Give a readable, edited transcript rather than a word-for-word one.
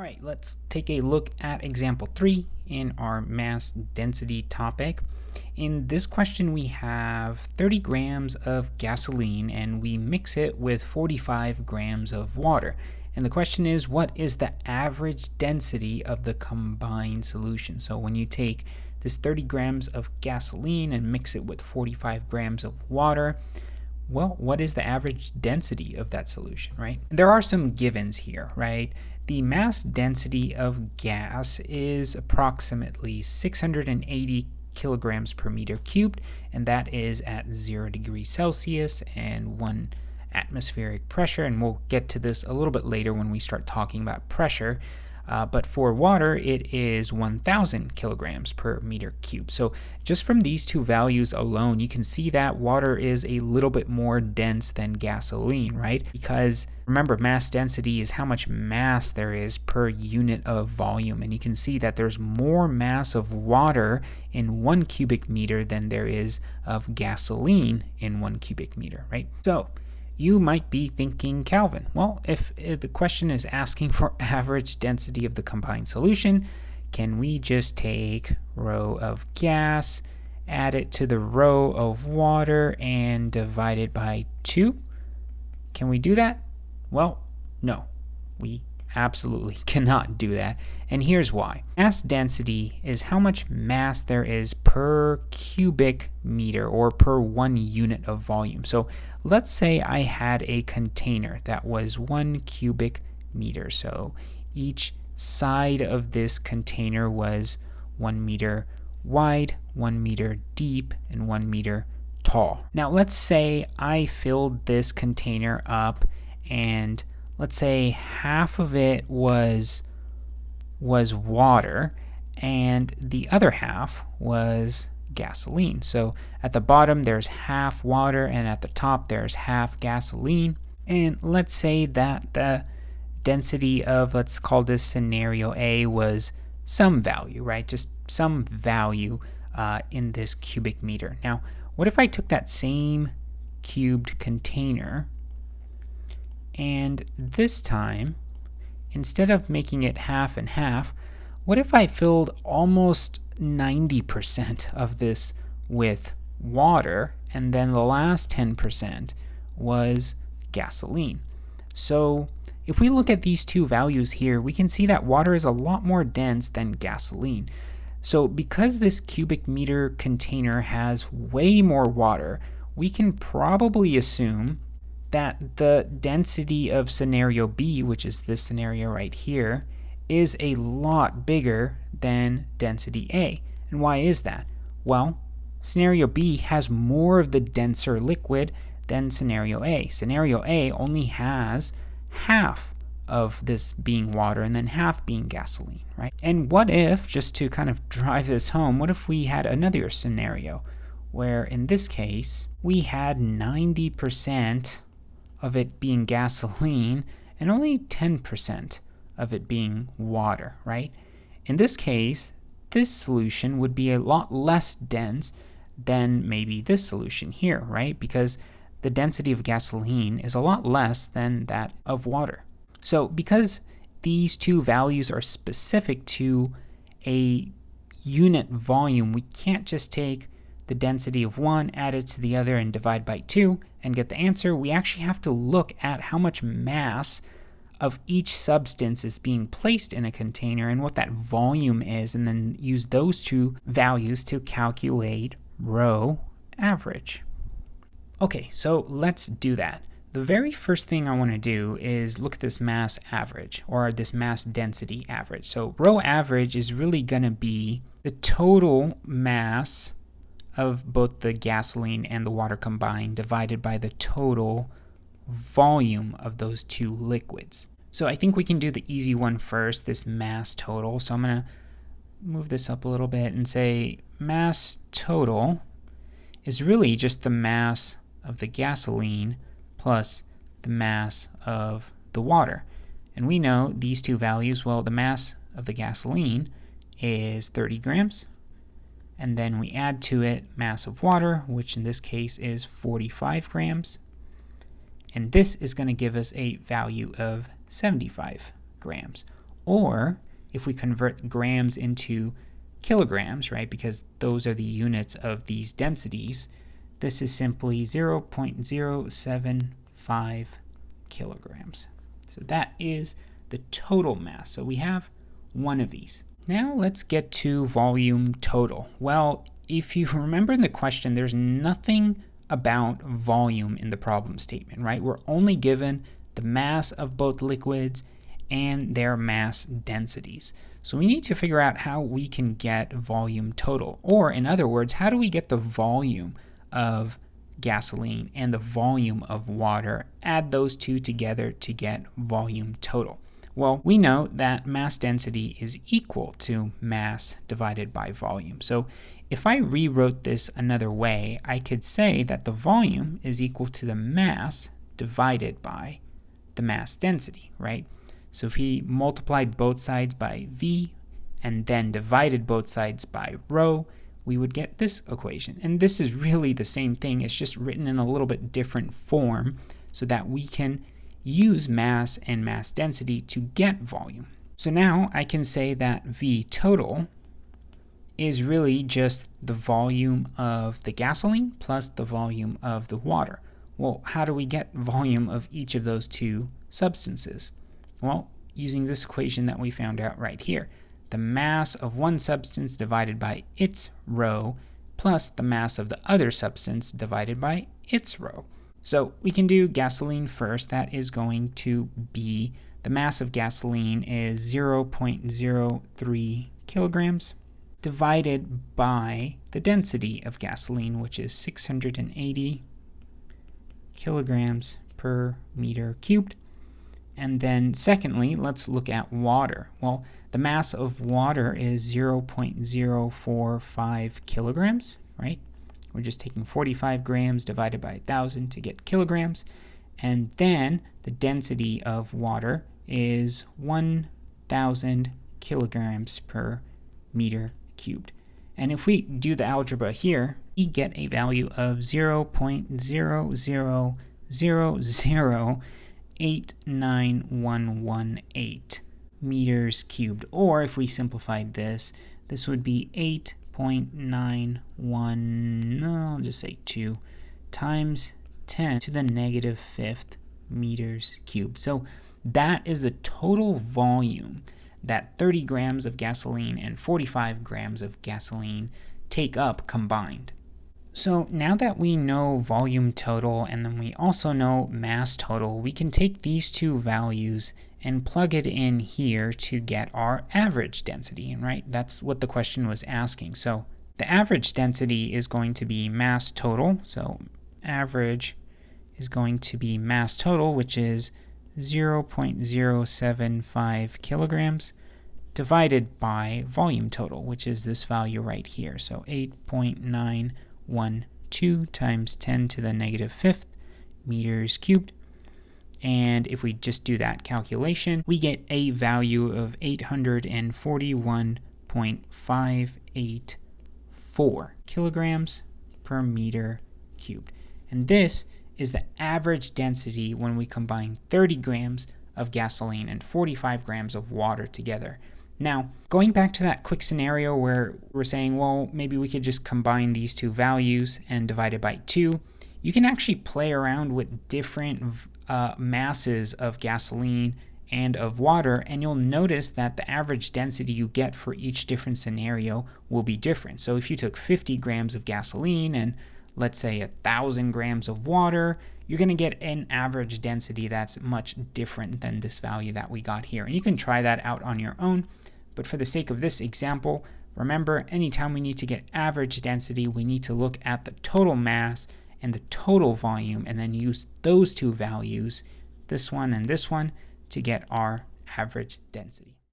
right, let's take a look at example 3 in our mass density topic. In this question, we have 30 grams of gasoline and we mix it with 45 grams of water. And the question is, what is the average density of the combined solution? So when you take this 30 grams of gasoline and mix it with 45 grams of water, well, what is the average density of that solution, right? There are some givens here, right? The mass density of gas is approximately 680 kilograms per meter cubed, and that is at 0 degrees Celsius and 1 atmospheric pressure. And we'll get to this a little bit later when we start talking about pressure. But for water, it is 1,000 kilograms per meter cubed. So just from these two values alone, you can see that water is a little bit more dense than gasoline, right? Because remember, mass density is how much mass there is per unit of volume. And you can see that there's more mass of water in 1 cubic meter than there is of gasoline in 1 cubic meter, right? So you might be thinking, Calvin, well, if the question is asking for average density of the combined solution, can we just take rho of gas, add it to the rho of water, and divide it by 2? Can we do that? Well, no, we absolutely cannot do that. And here's why. Mass density is how much mass there is per cubic meter or per 1 unit of volume. So let's say I had a container that was 1 cubic meter. So each side of this container was 1 meter wide, 1 meter deep, and 1 meter tall. Now let's say I filled this container up, and let's say half of it was water and the other half was gasoline. So at the bottom there's half water and at the top there's half gasoline. And let's say that the density of, let's call this scenario A, was some value, right? Just some value in this cubic meter. Now, what if I took that same cubed container and this time, instead of making it half and half, what if I filled almost 90% of this with water, and then the last 10% was gasoline? So if we look at these two values here, we can see that water is a lot more dense than gasoline. So because this cubic meter container has way more water, we can probably assume that the density of scenario B, which is this scenario right here, is a lot bigger than density A. And why is that? Well, scenario B has more of the denser liquid than scenario A. Scenario A only has half of this being water and then half being gasoline, right? And what if, just to kind of drive this home, what if we had another scenario where in this case we had 90% of it being gasoline and only 10% of it being water, right? In this case, this solution would be a lot less dense than maybe this solution here, right? Because the density of gasoline is a lot less than that of water. So because these two values are specific to a unit volume, we can't just take the density of one, add it to the other, and divide by 2 and get the answer. We actually have to look at how much mass of each substance is being placed in a container and what that volume is, and then use those two values to calculate rho average. Okay, so let's do that. The very first thing I want to do is look at this mass average, or this mass density average. So rho average is really going to be the total mass of both the gasoline and the water combined divided by the total volume of those two liquids. So I think we can do the easy one first, this mass total. So I'm going to move this up a little bit and say mass total is really just the mass of the gasoline plus the mass of the water. And we know these two values, well, the mass of the gasoline is 30 grams. And then we add to it mass of water, which in this case is 45 grams. And this is going to give us a value of 75 grams. Or if we convert grams into kilograms, right, because those are the units of these densities, this is simply 0.075 kilograms. So that is the total mass. So we have one of these. Now let's get to volume total. Well, if you remember in the question, there's nothing about volume in the problem statement, right? We're only given the mass of both liquids and their mass densities. So we need to figure out how we can get volume total. Or in other words, how do we get the volume of gasoline and the volume of water, add those two together to get volume total? Well, we know that mass density is equal to mass divided by volume. So if I rewrote this another way, I could say that the volume is equal to the mass divided by the mass density, right? So if we multiplied both sides by V and then divided both sides by rho, we would get this equation. And this is really the same thing. It's just written in a little bit different form so that we can use mass and mass density to get volume. So now I can say that V total is really just the volume of the gasoline plus the volume of the water. Well, how do we get volume of each of those two substances? Well, using this equation that we found out right here. The mass of one substance divided by its rho plus the mass of the other substance divided by its rho. So we can do gasoline first. That is going to be, the mass of gasoline is 0.03 kilograms divided by the density of gasoline, which is 680 kilograms per meter cubed. And then secondly, let's look at water. Well, the mass of water is 0.045 kilograms, right? We're just taking 45 grams divided by 1,000 to get kilograms. And then the density of water is 1,000 kilograms per meter cubed. And if we do the algebra here, we get a value of 0.000891118 meters cubed. Or if we simplified this, this would be 8.91, I'll just say 2, times 10 to the negative 5th meters cubed. So that is the total volume that 30 grams of gasoline and 45 grams of gasoline take up combined. So now that we know volume total and then we also know mass total, we can take these two values and plug it in here to get our average density, right? That's what the question was asking. So the average density is going to be mass total. So average is going to be mass total, which is 0.075 kilograms divided by volume total, which is this value right here. So 8.912 times 10 to the negative 5th meters cubed. And if we just do that calculation, we get a value of 841.584 kilograms per meter cubed. And this is the average density when we combine 30 grams of gasoline and 45 grams of water together. Now, going back to that quick scenario where we're saying, well, maybe we could just combine these two values and divide it by 2, you can actually play around with different masses of gasoline and of water, and you'll notice that the average density you get for each different scenario will be different. So if you took 50 grams of gasoline and let's say 1,000 grams of water, you're going to get an average density that's much different than this value that we got here. And you can try that out on your own, but for the sake of this example, remember, anytime we need to get average density, we need to look at the total mass and the total volume and then use those two values, this one and this one, to get our average density.